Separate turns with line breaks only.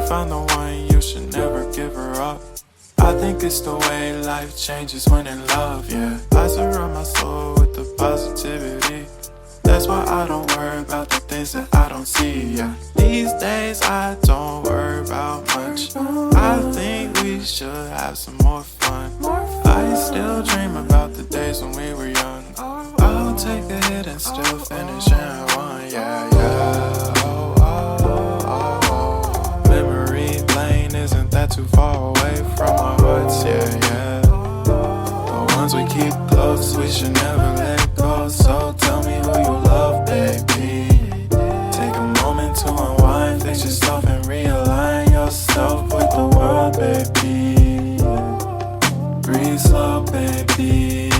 find the one, you should never give her up. I think it's the way life changes when in love, yeah. I surround my soul with the positivity. That's why I don't worry about the things that I don't see, yeah. These days I don't worry about much. I think we should have some more fun. I still dream about the days when we were young. I'll take a hit and still finish in one, yeah, yeah. Oh, oh, oh, oh. Memory lane isn't that too far away from our hearts, yeah, yeah. The ones we keep close, we should never let go. So tell me who you love, baby. Take a moment to unwind, fix yourself and realign yourself with the world, baby. Breathe slow, baby.